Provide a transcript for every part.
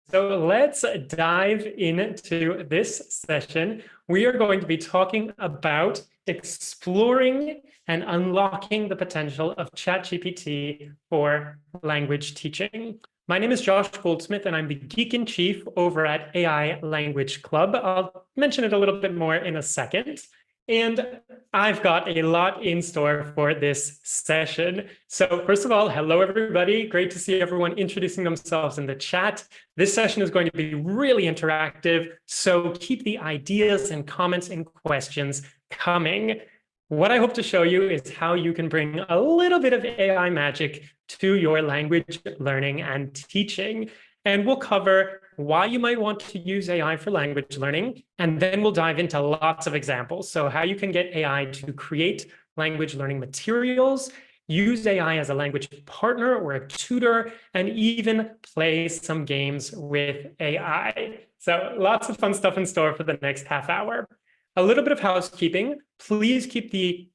So let's dive into this session. We are going to be talking about exploring and unlocking the potential of ChatGPT for language teaching. My name is Josh Goldsmith, and I'm the Geek in Chief over at AI Language Club. I'll mention it a little bit more in a second. And I've got a lot in store for this session. So first of all, hello, everybody. Great to see everyone introducing themselves in the chat. This session is going to be really interactive, so keep the ideas and comments and questions coming. What I hope to show you is how you can bring a little bit of AI magic to your language learning and teaching. And we'll cover why you might want to use AI for language learning, and then we'll dive into lots of examples. So how you can get AI to create language learning materials, use AI as a language partner or a tutor, and even play some games with AI. So lots of fun stuff in store for the next half hour. A little bit of housekeeping. Please keep the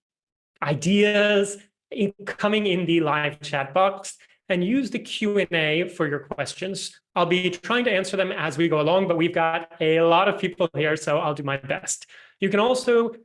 ideas coming in the live chat box and use the Q&A for your questions. I'll be trying to answer them as we go along, but we've got a lot of people here, so I'll do my best. You can also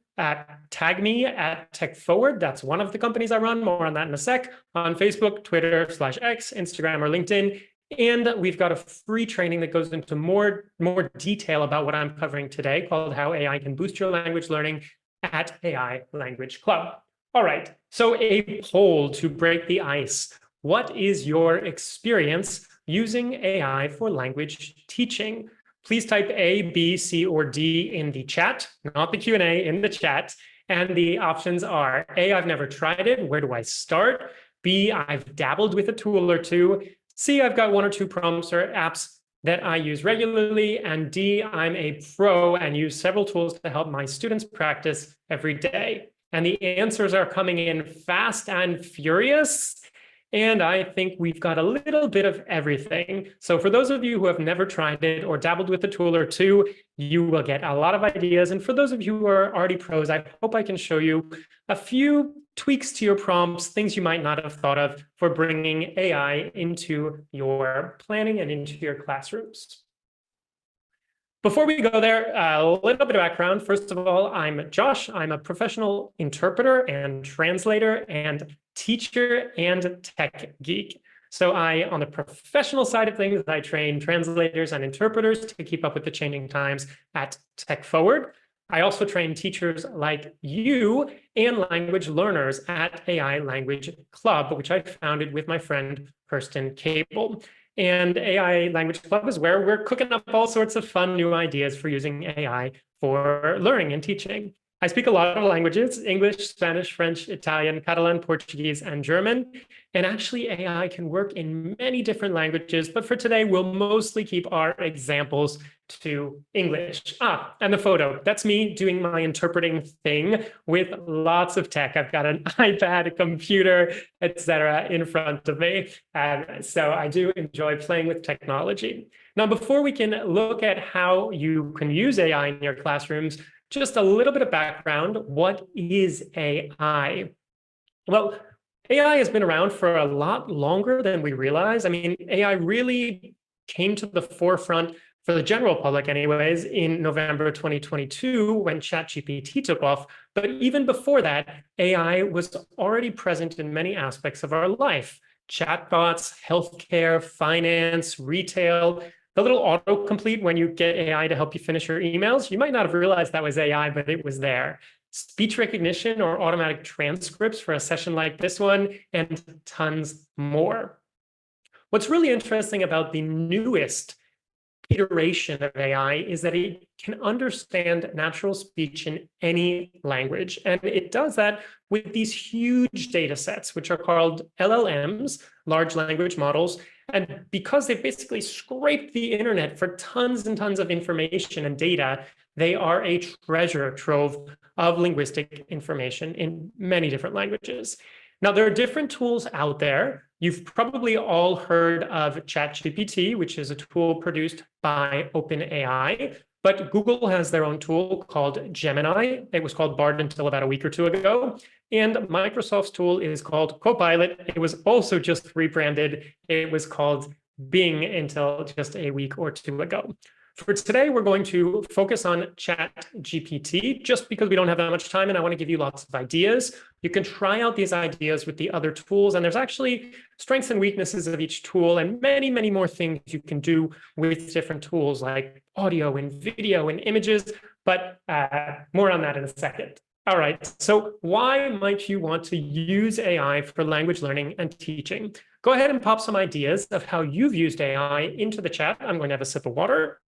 tag me at TechForward. That's one of the companies I run. More on that in a sec. On Facebook, Twitter/X, Instagram, or LinkedIn. And we've got a free training that goes into more detail about what I'm covering today, called How AI Can Boost Your Language Learning, at AI Language Club. All right, so a poll to break the ice. What is your experience using AI for language teaching? Please type A, B, C, or D in the chat, not the Q&A, in the chat. And the options are A, I've never tried it. Where do I start? B, I've dabbled with a tool or two. C, I've got one or two prompts or apps that I use regularly. And D, I'm a pro and use several tools to help my students practice every day. And the answers are coming in fast and furious. And I think we've got a little bit of everything. So for those of you who have never tried it or dabbled with a tool or two, you will get a lot of ideas. And for those of you who are already pros, I hope I can show you a few tweaks to your prompts, things you might not have thought of for bringing AI into your planning and into your classrooms. Before we go there, a little bit of background. First of all, I'm Josh. I'm a professional interpreter and translator and teacher and tech geek. So on the professional side of things, I train translators and interpreters to keep up with the changing times at TechForward. I also train teachers like you and language learners at AI Language Club, which I founded with my friend Kirsten Cable. And AI Language Club is where we're cooking up all sorts of fun new ideas for using AI for learning and teaching. I speak a lot of languages: English, Spanish, French, Italian, Catalan, Portuguese, and German. And actually, AI can work in many different languages, but for today, we'll mostly keep our examples to English. And the photo, that's me doing my interpreting thing with lots of tech. I've got an iPad, a computer, etc. in front of me. So I do enjoy playing with technology. Now, before we can look at how you can use AI in your classrooms, just a little bit of background. What is AI? Well, AI has been around for a lot longer than we realize. I mean, AI really came to the forefront for the general public anyways in November 2022 when ChatGPT took off. But even before that, AI was already present in many aspects of our life: chatbots, healthcare, finance, retail. The little autocomplete when you get AI to help you finish your emails, you might not have realized that was AI, but it was there. Speech recognition or automatic transcripts for a session like this one, and tons more. What's really interesting about the newest iteration of AI is that it can understand natural speech in any language. And it does that with these huge data sets, which are called LLMs, large language models. And because they've basically scraped the internet for tons and tons of information and data, they are a treasure trove of linguistic information in many different languages. Now, there are different tools out there. You've probably all heard of ChatGPT, which is a tool produced by OpenAI, but Google has their own tool called Gemini. It was called Bard until about a week or two ago. And Microsoft's tool is called Copilot. It was also just rebranded. It was called being until just a week or two ago. For today, we're going to focus on ChatGPT just because we don't have that much time and I want to give you lots of ideas. You can try out these ideas with the other tools, and there's actually strengths and weaknesses of each tool and many, many more things you can do with different tools like audio and video and images, but more on that in a second. All right, so why might you want to use AI for language learning and teaching? Go ahead and pop some ideas of how you've used AI into the chat. I'm going to have a sip of water.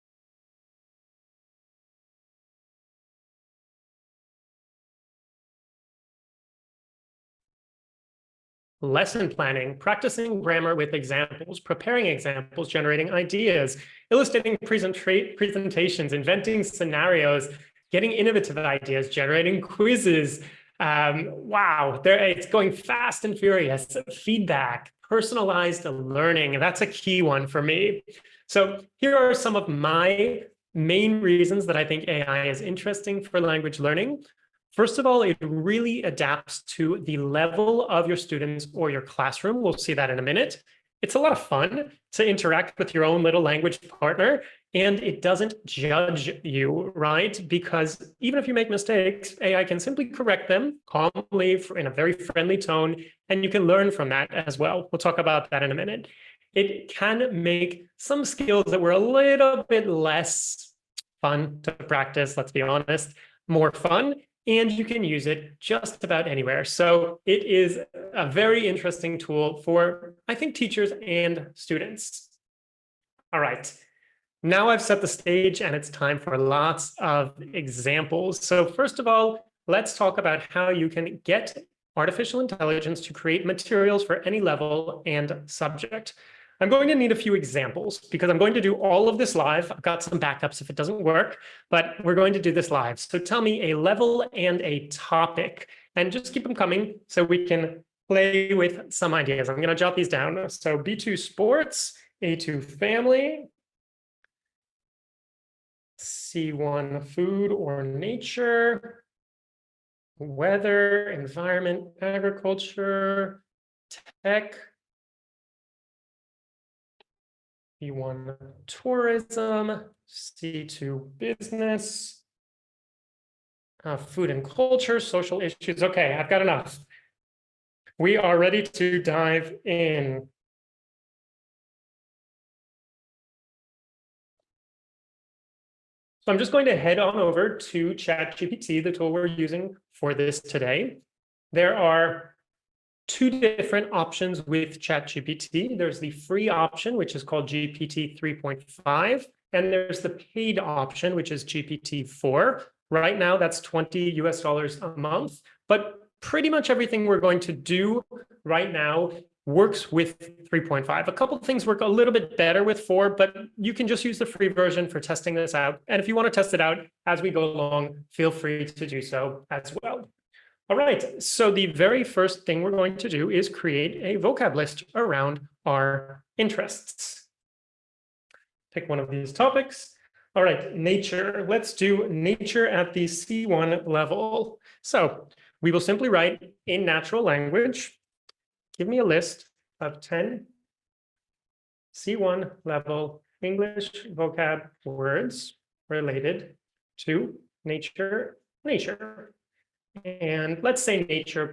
Lesson planning, practicing grammar with examples, preparing examples, generating ideas, illustrating presentations, inventing scenarios, getting innovative ideas, generating quizzes. Wow, it's going fast and furious. Feedback, personalized learning, that's a key one for me. So here are some of my main reasons that I think AI is interesting for language learning. First of all, it really adapts to the level of your students or your classroom. We'll see that in a minute. It's a lot of fun to interact with your own little language partner, and it doesn't judge you, right? Because even if you make mistakes, AI can simply correct them calmly in a very friendly tone, and you can learn from that as well. We'll talk about that in a minute. It can make some skills that were a little bit less fun to practice, let's be honest, more fun. And you can use it just about anywhere. So it is a very interesting tool for, I think, teachers and students. All right, now I've set the stage and it's time for lots of examples. So first of all, let's talk about how you can get artificial intelligence to create materials for any level and subject. I'm going to need a few examples because I'm going to do all of this live. I've got some backups if it doesn't work, but we're going to do this live. So tell me a level and a topic, and just keep them coming so we can play with some ideas. I'm going to jot these down. So B2 sports, A2 family, C1 food or nature, weather, environment, agriculture, tech, B1 tourism, C2 business, food and culture, social issues. Okay, I've got enough. We are ready to dive in. So I'm just going to head on over to ChatGPT, the tool we're using for this today. There are two different options with ChatGPT. There's the free option, which is called GPT 3.5, and there's the paid option, which is GPT-4. Right now, that's $20 a month, but pretty much everything we're going to do right now works with 3.5. A couple of things work a little bit better with 4, but you can just use the free version for testing this out. And if you want to test it out as we go along, feel free to do so as well. All right, so the very first thing we're going to do is create a vocab list around our interests. Pick one of these topics. All right, nature. Let's do nature at the C1 level. So we will simply write in natural language, give me a list of 10 C1 level English vocab words related to nature. And let's say nature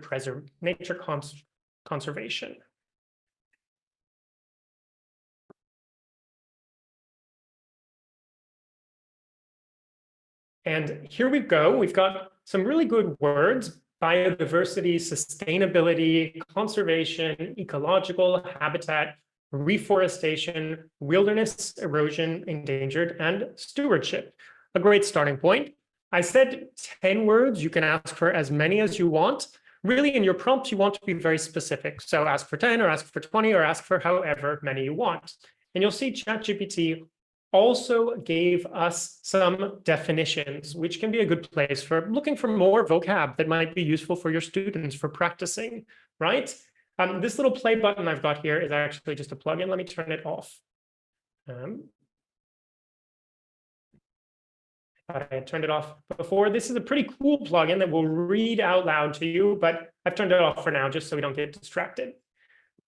conservation. And here we go. We've got some really good words: biodiversity, sustainability, conservation, ecological, habitat, reforestation, wilderness, erosion, endangered, and stewardship. A great starting point. I said 10 words. You can ask for as many as you want. Really, in your prompt, you want to be very specific. So ask for 10 or ask for 20 or ask for however many you want. And you'll see ChatGPT also gave us some definitions, which can be a good place for looking for more vocab that might be useful for your students for practicing, right? This little play button I've got here is actually just a plugin. Let me turn it off. I had turned it off before. This is a pretty cool plugin that will read out loud to you, but I've turned it off for now just so we don't get distracted.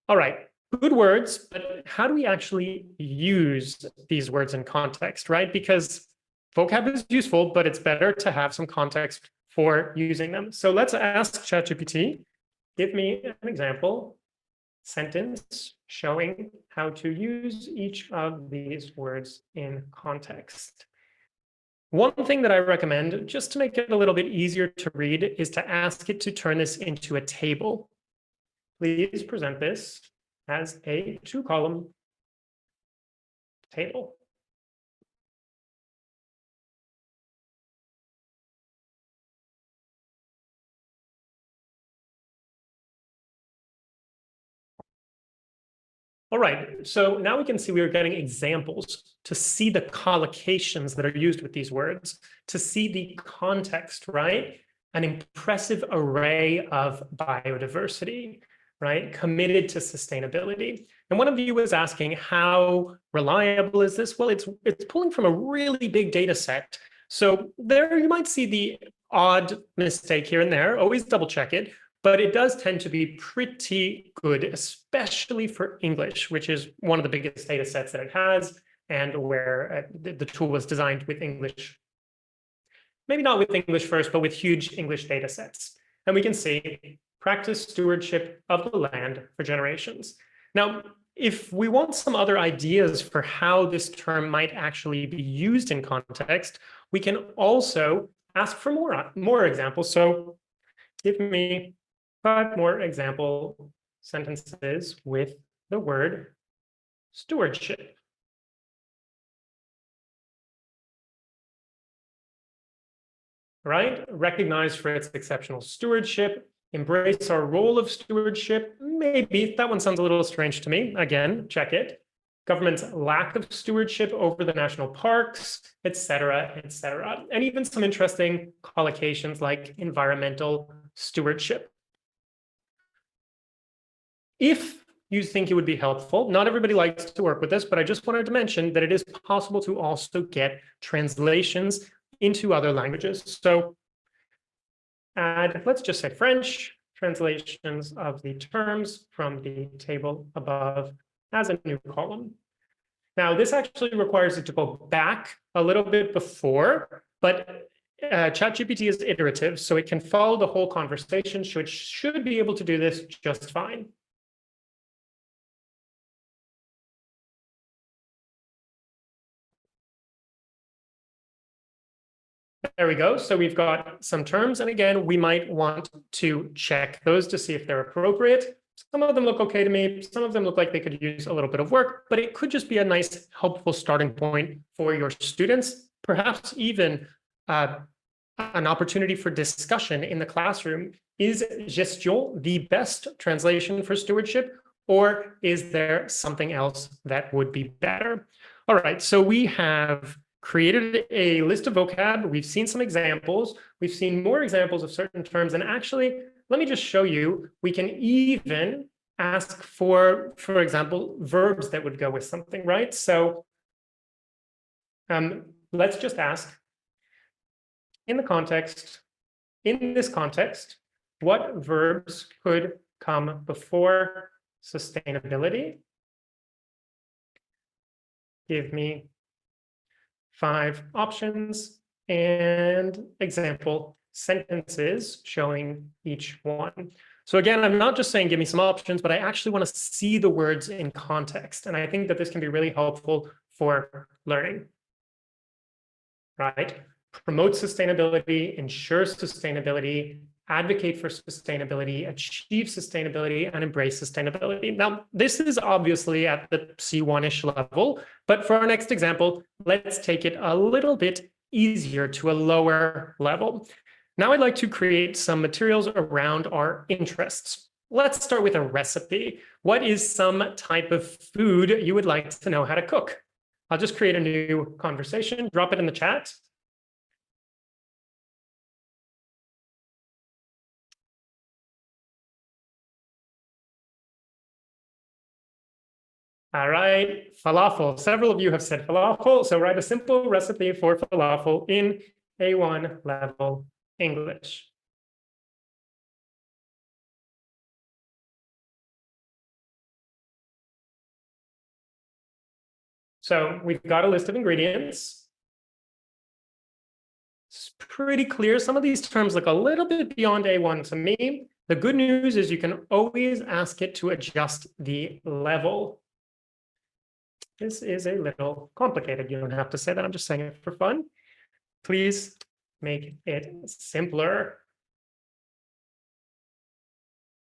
All right, good words, but how do we actually use these words in context, right? Because vocab is useful, but it's better to have some context for using them. So let's ask ChatGPT, give me an example sentence showing how to use each of these words in context. One thing that I recommend, just to make it a little bit easier to read, is to ask it to turn this into a table. Please present this as a 2-column table. All right, so now we can see we are getting examples to see the collocations that are used with these words, to see the context, right? An impressive array of biodiversity, right? Committed to sustainability. And one of you was asking, how reliable is this? Well, it's pulling from a really big data set. So there you might see the odd mistake here and there, always double check it. But it does tend to be pretty good, especially for English, which is one of the biggest data sets that it has, and where the tool was designed with English. Maybe not with English first, but with huge English data sets. And we can see practice stewardship of the land for generations. Now, if we want some other ideas for how this term might actually be used in context, we can also ask for more examples. So give me 5 more example sentences with the word stewardship. Right? Recognize for its exceptional stewardship, embrace our role of stewardship. Maybe that one sounds a little strange to me. Again, check it. Government's lack of stewardship over the national parks, etc., etc. And even some interesting collocations like environmental stewardship. If you think it would be helpful, not everybody likes to work with this, but I just wanted to mention that it is possible to also get translations into other languages. So add, let's just say French, translations of the terms from the table above as a new column. Now, this actually requires it to go back a little bit before, but ChatGPT is iterative, so it can follow the whole conversation, so it should be able to do this just fine. There we go. So we've got some terms. And again, we might want to check those to see if they're appropriate. Some of them look okay to me. Some of them look like they could use a little bit of work, but it could just be a nice, helpful starting point for your students, perhaps even an opportunity for discussion in the classroom. Is gestion the best translation for stewardship, or is there something else that would be better? All right, so we have created a list of vocab. We've seen some examples. We've seen more examples of certain terms. And actually, let me just show you, we can even ask for example, verbs that would go with something, right? So let's just ask, in this context, what verbs could come before sustainability? Give me 5 options and example sentences showing each one. So again, I'm not just saying give me some options, but I actually want to see the words in context. And I think that this can be really helpful for learning. Right? Promote sustainability, ensure sustainability, advocate for sustainability, achieve sustainability, and embrace sustainability. Now, this is obviously at the C1-ish level, but for our next example, let's take it a little bit easier to a lower level. Now I'd like to create some materials around our interests. Let's start with a recipe. What is some type of food you would like to know how to cook? I'll just create a new conversation, drop it in the chat. All right, falafel. Several of you have said falafel, so write a simple recipe for falafel in A1 level English. So we've got a list of ingredients. It's pretty clear. Some of these terms look a little bit beyond A1 to me. The good news is you can always ask it to adjust the level. This is a little complicated. You don't have to say that. I'm just saying it for fun. Please make it simpler.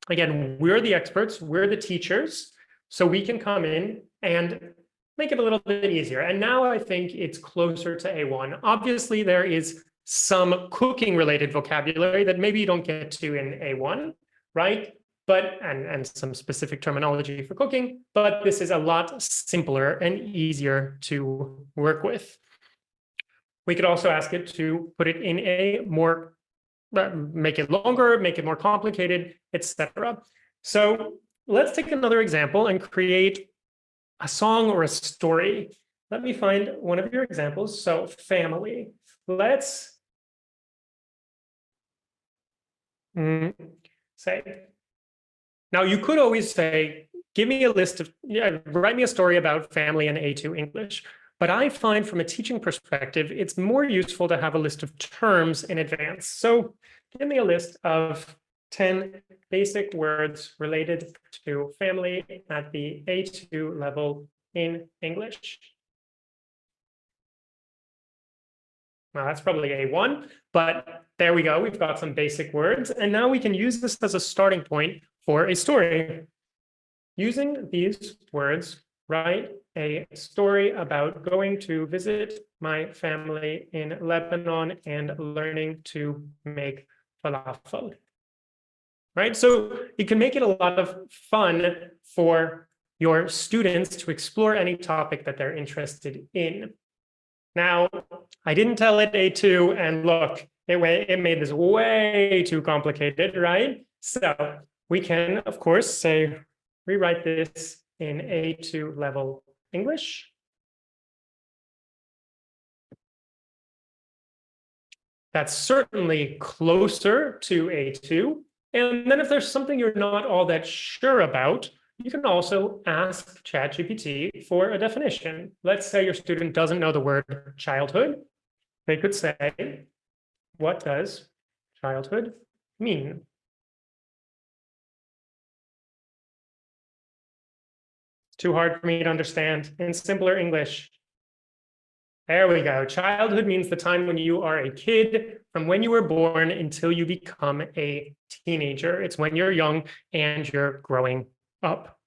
Again, we're the experts, we're the teachers, so we can come in and make it a little bit easier. And now I think it's closer to A1. Obviously, there is some cooking related vocabulary that maybe you don't get to in A1, right? But, and some specific terminology for cooking, but this is a lot simpler and easier to work with. We could also ask it to put it in a more, make it longer, make it more complicated, etc. So let's take another example and create a song or a story. Let me find one of your examples. So family. Let's say. Now you could always say, give me a list of, write me a story about family in A2 English. But I find from a teaching perspective, it's more useful to have a list of terms in advance. So give me a list of 10 basic words related to family at the A2 level in English. Well, that's probably A1, but there we go. We've got some basic words. And now we can use this as a starting point for a story. Using these words, write a story about going to visit my family in Lebanon and learning to make falafel. Right? So you can make it a lot of fun for your students to explore any topic that they're interested in. Now, I didn't tell it A2, and look, it made this way too complicated, right? So we can, of course, say, rewrite this in A2 level English. That's certainly closer to A2. And then if there's something you're not all that sure about, you can also ask ChatGPT for a definition. Let's say your student doesn't know the word childhood. They could say, what does childhood mean? Too hard for me to understand in simpler English. There we go. Childhood means the time when you are a kid, from when you were born until you become a teenager. It's when you're young and you're growing up.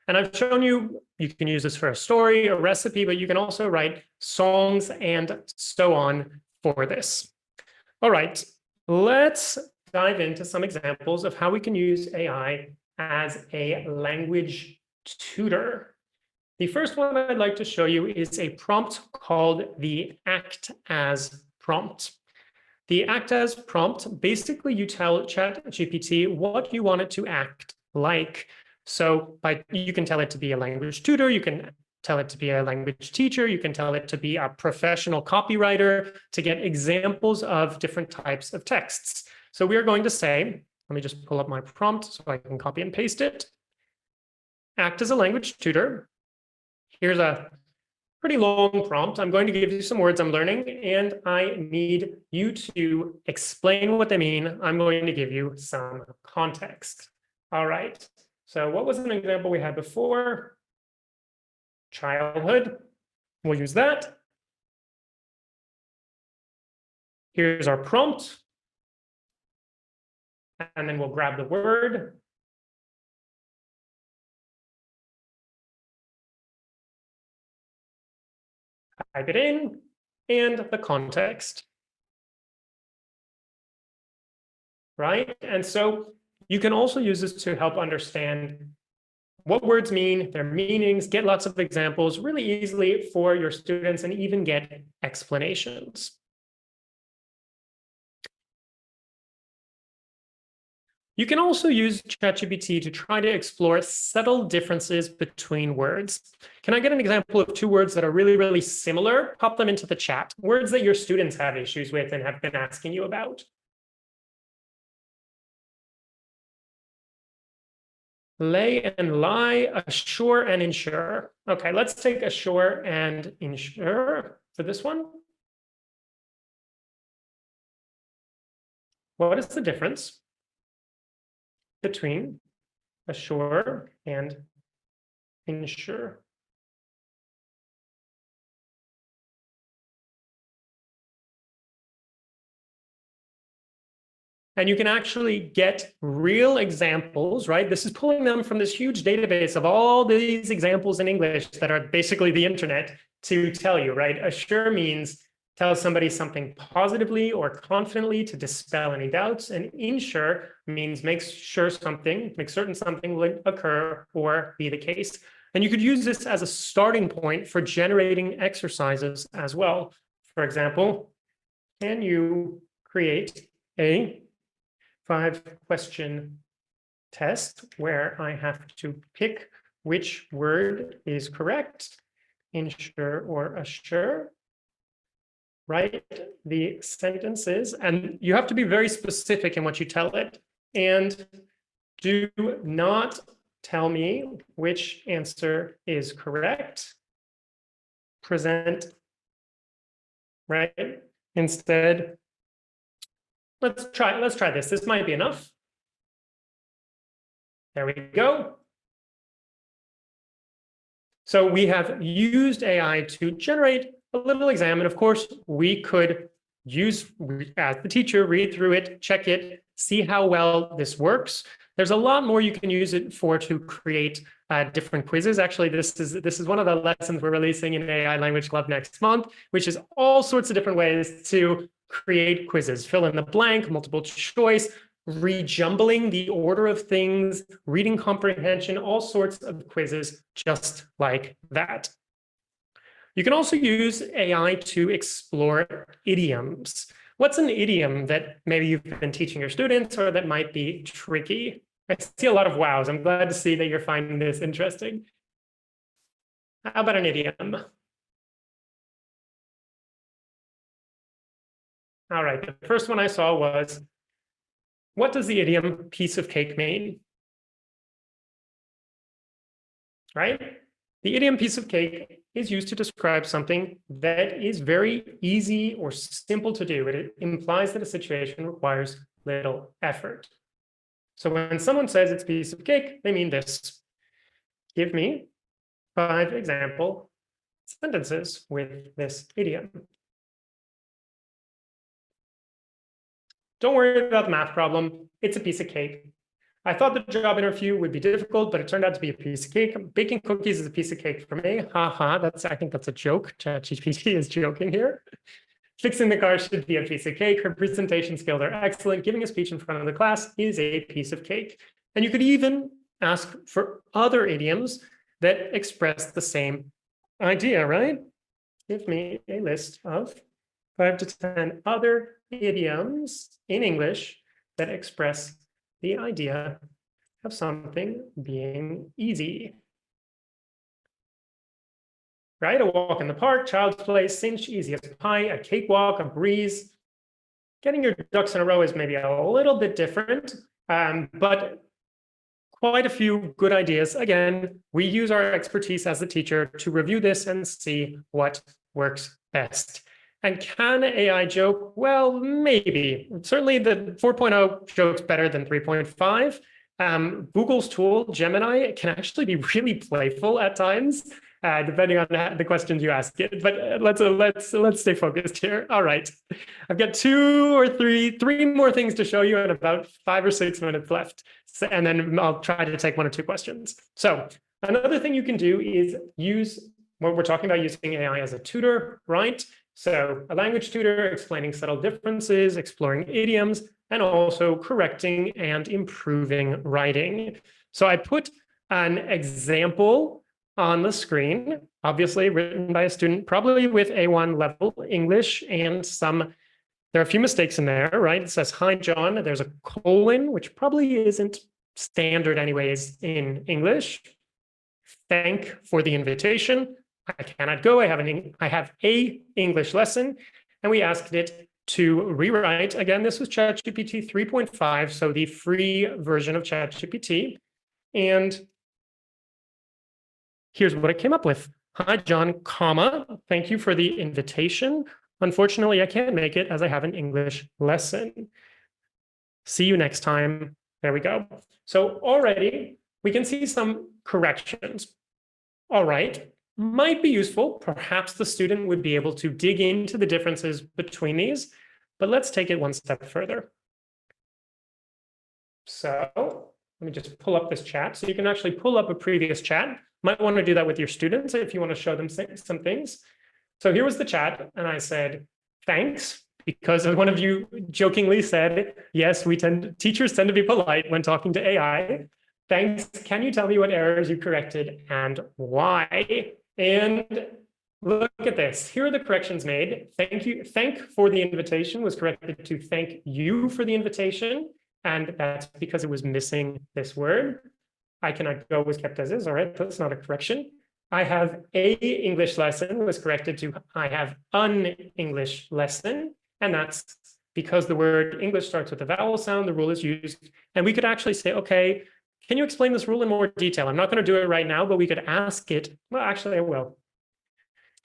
And I've shown you, you can use this for a story, a recipe, but you can also write songs and so on for this. All right, let's dive into some examples of how we can use AI as a language tutor. The first one I'd like to show you is a prompt called the act as prompt. The act as prompt, basically you tell ChatGPT what you want it to act like. So you can tell it to be a language tutor, you can tell it to be a language teacher, you can tell it to be a professional copywriter to get examples of different types of texts. So we're going to say, let me just pull up my prompt so I can copy and paste it. Act as a language tutor. Here's a pretty long prompt. I'm going to give you some words I'm learning, and I need you to explain what they mean. I'm going to give you some context. All right. So what was an example we had before? Childhood. We'll use that. Here's our prompt. And then we'll grab the word. Type it in, and the context. Right? And so you can also use this to help understand what words mean, their meanings, get lots of examples really easily for your students, and even get explanations. You can also use ChatGPT to try to explore subtle differences between words. Can I get an example of two words that are really, really similar? Pop them into the chat. Words that your students have issues with and have been asking you about. lay and lie, assure and ensure. Okay, let's take assure and ensure for this one. What is the difference between assure and ensure? And you can actually get real examples, right? This is pulling them from this huge database of all these examples in English that are basically the internet to tell you, right? Assure means tell somebody something positively or confidently to dispel any doubts. And ensure means make certain something will occur or be the case. And you could use this as a starting point for generating exercises as well. For example, can you create a 5-question test where I have to pick which word is correct, ensure or assure, write the sentences, and you have to be very specific in what you tell it. And do not tell me which answer is correct. Present, right? Instead, let's try this. This might be enough. There we go. So we have used AI to generate a little exam. And of course, we could use, as the teacher, read through it, check it, see how well this works. There's a lot more you can use it for to create different quizzes. Actually, this is one of the lessons we're releasing in AI Language Club next month, which is all sorts of different ways to create quizzes, fill in the blank, multiple choice, rejumbling the order of things, reading comprehension, all sorts of quizzes just like that. You can also use AI to explore idioms. What's an idiom that maybe you've been teaching your students or that might be tricky? I see a lot of wows. I'm glad to see that you're finding this interesting. How about an idiom? All right, the first one I saw was, what does the idiom piece of cake mean? Right? The idiom piece of cake is used to describe something that is very easy or simple to do. It implies that a situation requires little effort. So when someone says it's a piece of cake, they mean this. Give me 5 example sentences with this idiom. Don't worry about the math problem. It's a piece of cake. I thought the job interview would be difficult, but it turned out to be a piece of cake. Baking cookies is a piece of cake for me. I think that's a joke. ChatGPT is joking here. Fixing the car should be a piece of cake. Her presentation skills are excellent. Giving a speech in front of the class is a piece of cake. And you could even ask for other idioms that express the same idea, right? Give me a list of 5 to 10 other idioms in English that express the idea of something being easy. Right? A walk in the park, child's play, cinch, easy as pie, a cakewalk, a breeze. Getting your ducks in a row is maybe a little bit different, but quite a few good ideas. Again, we use our expertise as the teacher to review this and see what works best. And can AI joke? Well, maybe. Certainly the 4.0 jokes better than 3.5. Google's tool, Gemini, can actually be really playful at times, depending on the questions you ask it. But let's stay focused here. All right. I've got three more things to show you and about 5 or 6 minutes left. And then I'll try to take 1 or 2 questions. So another thing you can do is use, when we're talking about using AI as a tutor, right? So a language tutor explaining subtle differences, exploring idioms, and also correcting and improving writing. So I put an example on the screen, obviously written by a student, probably with A1 level English and there are a few mistakes in there, right? It says, hi, John. There's a colon, which probably isn't standard anyways in English. Thank for the invitation. I cannot go. I have a English lesson. And we asked it to rewrite. Again, this was ChatGPT 3.5, so the free version of ChatGPT. And here's what it came up with. Hi, John, comma, thank you for the invitation. Unfortunately, I can't make it as I have an English lesson. See you next time. There we go. So already we can see some corrections. All right, might be useful. Perhaps the student would be able to dig into the differences between these, but let's take it one step further. So let me just pull up this chat. So you can actually pull up a previous chat. Might want to do that with your students if you want to show them some things. So here was the chat, and I said, thanks, because one of you jokingly said, yes, teachers tend to be polite when talking to AI. Thanks. Can you tell me what errors you corrected and why? And look at this. Here are the corrections made. Thank you. Thank for the invitation was corrected to thank you for the invitation. And that's because it was missing this word. I cannot go was kept as is. All right, that's not a correction. I have a English lesson was corrected to I have an English lesson. And that's because the word English starts with a vowel sound, the rule is used. And we could actually say, okay, can you explain this rule in more detail? I'm not going to do it right now, but we could ask it. Well, actually, I will.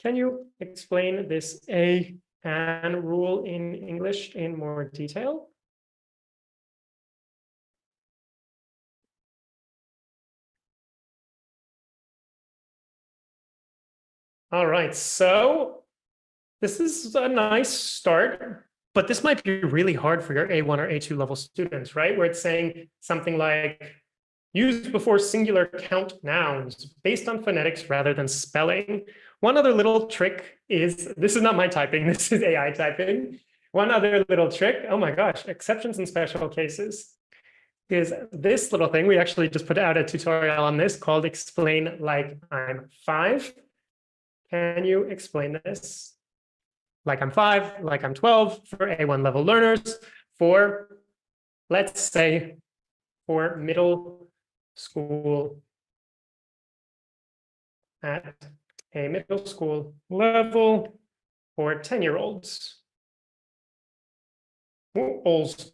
Can you explain this a and rule in English in more detail? All right, so this is a nice start, but this might be really hard for your A1 or A2 level students, right? Where it's saying something like, use before singular count nouns based on phonetics rather than spelling. One other little trick is, this is not my typing, this is AI typing. One other little trick, oh my gosh, exceptions and special cases, is this little thing. We actually just put out a tutorial on this called Explain Like I'm 5. Can you explain this? Like I'm 5, like I'm 12 for A1 level learners, for, let's say, for middle school at a middle school level for 10-year-olds. Olds.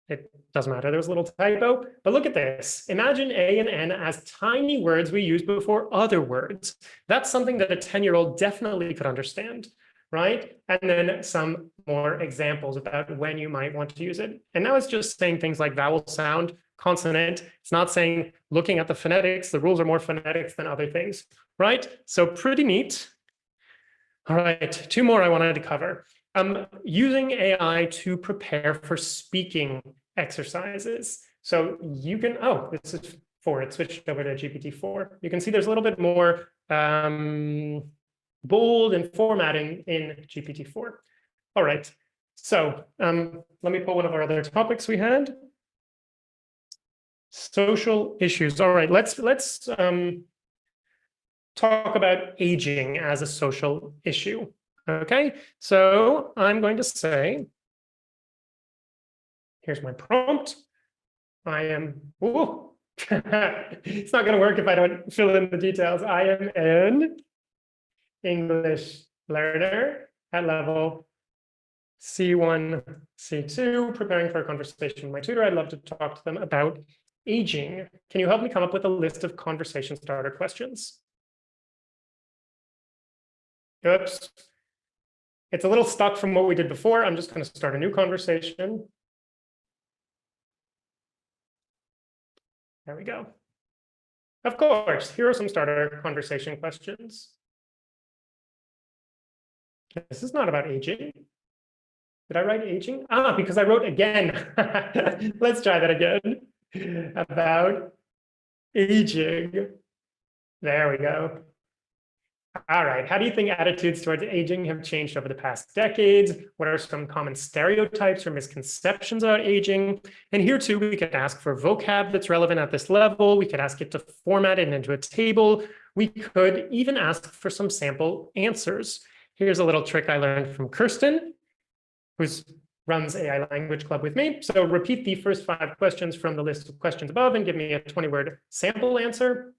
It doesn't matter, there was a little typo, but look at this. Imagine A and N as tiny words we use before other words. That's something that a 10-year-old definitely could understand, right? And then some more examples about when you might want to use it. And now it's just saying things like vowel sound, consonant. It's not saying looking at the phonetics, the rules are more phonetics than other things, right? So pretty neat. All right, 2 more I wanted to cover. Using AI to prepare for speaking exercises. So you can, oh, this is 4, it switched over to GPT-4. You can see there's a little bit more bold and formatting in GPT-4. All right, so let me pull one of our other topics we had. Social issues. All right, let's talk about aging as a social issue. Okay, so I'm going to say, here's my prompt. I am, ooh, it's not going to work if I don't fill in the details. I am an English learner at level C1, C2, preparing for a conversation with my tutor. I'd love to talk to them about aging. Can you help me come up with a list of conversation starter questions? Oops. It's a little stuck from what we did before. I'm just going to start a new conversation. There we go. Of course, here are some starter conversation questions. This is not about aging. Did I write aging? Ah, because I wrote again. Let's try that again. About aging. There we go. All right, how do you think attitudes towards aging have changed over the past decades? What are some common stereotypes or misconceptions about aging? And here too, we could ask for vocab that's relevant at this level. We could ask it to format it into a table. We could even ask for some sample answers. Here's a little trick I learned from Kirsten, who runs AI Language Club with me. So repeat the first 5 questions from the list of questions above and give me a 20-word sample answer.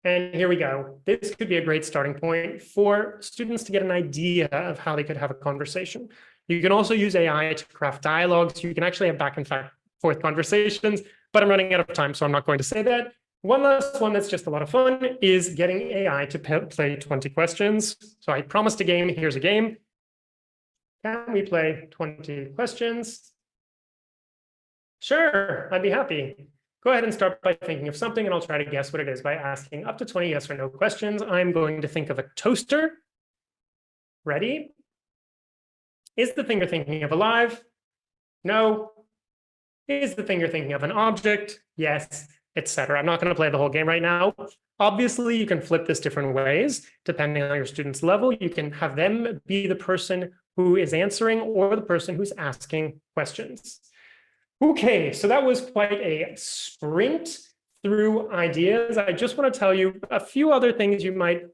And here we go. This could be a great starting point for students to get an idea of how they could have a conversation. You can also use AI to craft dialogues. You can actually have back and forth conversations, but I'm running out of time, so I'm not going to say that. One last one that's just a lot of fun is getting AI to play 20 questions. So I promised a game, here's a game. Can we play 20 questions? Sure, I'd be happy. Go ahead and start by thinking of something, and I'll try to guess what it is by asking up to 20 yes or no questions. I'm going to think of a toaster. Ready? Is the thing you're thinking of alive? No. Is the thing you're thinking of an object? Yes, etc. I'm not going to play the whole game right now. Obviously, you can flip this different ways, depending on your student's level. You can have them be the person who is answering or the person who's asking questions. Okay, so that was quite a sprint through ideas. I just want to tell you a few other things you might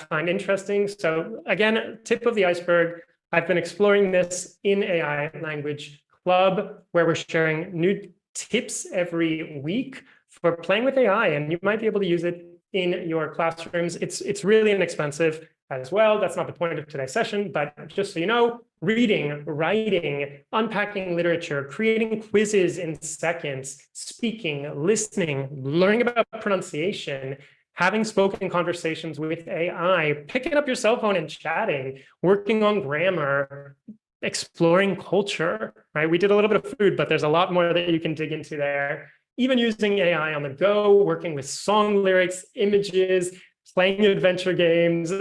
find interesting. So again, tip of the iceberg, I've been exploring this in AI Language Club, where we're sharing new tips every week for playing with AI, and you might be able to use it in your classrooms. It's really inexpensive as well. That's not the point of today's session, but just so you know, reading, writing, unpacking literature, creating quizzes in seconds, speaking, listening, learning about pronunciation, having spoken conversations with AI, picking up your cell phone and chatting, working on grammar, exploring culture, right? We did a little bit of food, but there's a lot more that you can dig into there. Even using AI on the go, working with song lyrics, images, playing adventure games,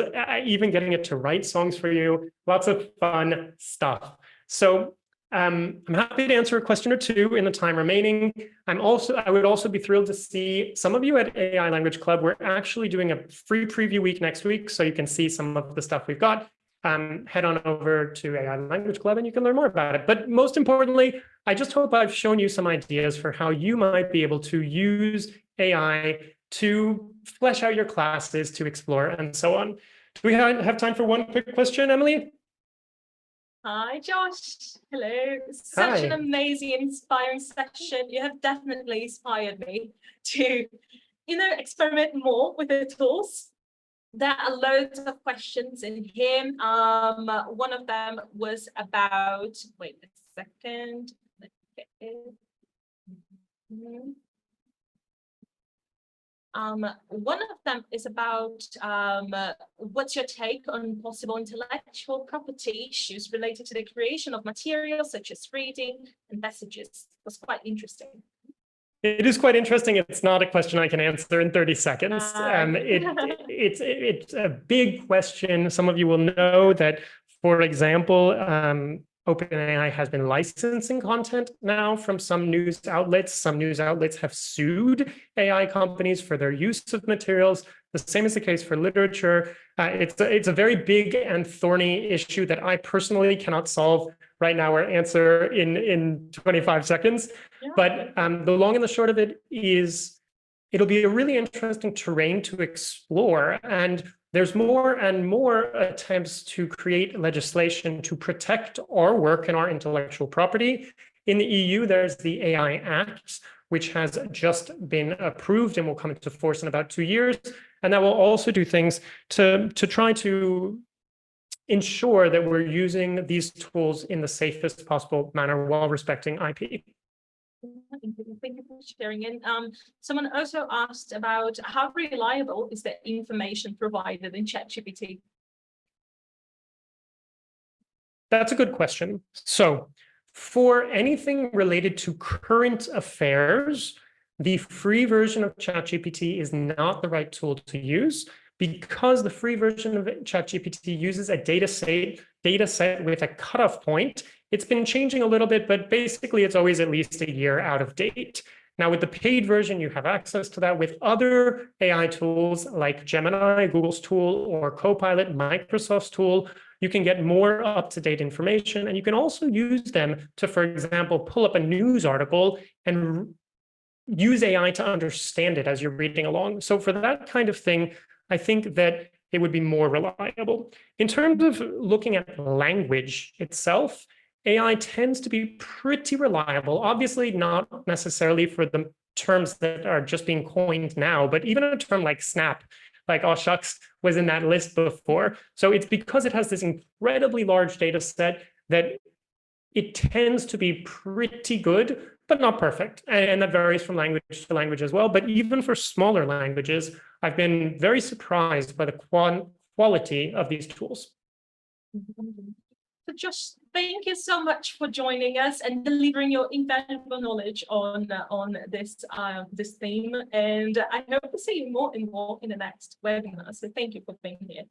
even getting it to write songs for you. Lots of fun stuff. So I'm happy to answer a question or two in the time remaining. I would also be thrilled to see some of you at AI Language Club. We're actually doing a free preview week next week, so you can see some of the stuff we've got. Head on over to AI Language Club and you can learn more about it. But most importantly, I just hope I've shown you some ideas for how you might be able to use AI to flesh out your classes, to explore, and so on. Do we have time for one quick question, Emily? Hi, Josh. Hello. Such an amazing, inspiring session. You have definitely inspired me to, experiment more with the tools. There are loads of questions in here. One of them was about, wait a second. Let's get it. One of them is about what's your take on possible intellectual property issues related to the creation of materials such as reading and messages. It was quite interesting. It is quite interesting. It's not a question I can answer in 30 seconds. It's a big question. Some of you will know that, for example, OpenAI has been licensing content now from some news outlets. Some news outlets have sued AI companies for their use of materials. The same is the case for literature. It's a very big and thorny issue that I personally cannot solve right now or answer in 25 seconds. Yeah. But the long and the short of it is it'll be a really interesting terrain to explore. And there's more and more attempts to create legislation to protect our work and our intellectual property. In the EU, there's the AI Act, which has just been approved and will come into force in about 2 years. And that will also do things to try to ensure that we're using these tools in the safest possible manner while respecting IP. Thank you for sharing it. Someone also asked about how reliable is the information provided in ChatGPT? That's a good question. So for anything related to current affairs, the free version of ChatGPT is not the right tool to use because the free version of ChatGPT uses a data set with a cutoff point. It's been changing a little bit, but basically it's always at least a year out of date. Now with the paid version, you have access to that. With other AI tools like Gemini, Google's tool, or Copilot, Microsoft's tool, you can get more up-to-date information. And you can also use them to, for example, pull up a news article and use AI to understand it as you're reading along. So for that kind of thing, I think that it would be more reliable. In terms of looking at language itself, AI tends to be pretty reliable, obviously not necessarily for the terms that are just being coined now, but even a term like snap, like oh shucks, was in that list before. So it's because it has this incredibly large data set that it tends to be pretty good but not perfect. And that varies from language to language as well. But even for smaller languages, I've been very surprised by the quality of these tools. So Josh, thank you so much for joining us and delivering your invaluable knowledge on this theme. And I hope to see you more and more in the next webinar. So thank you for being here.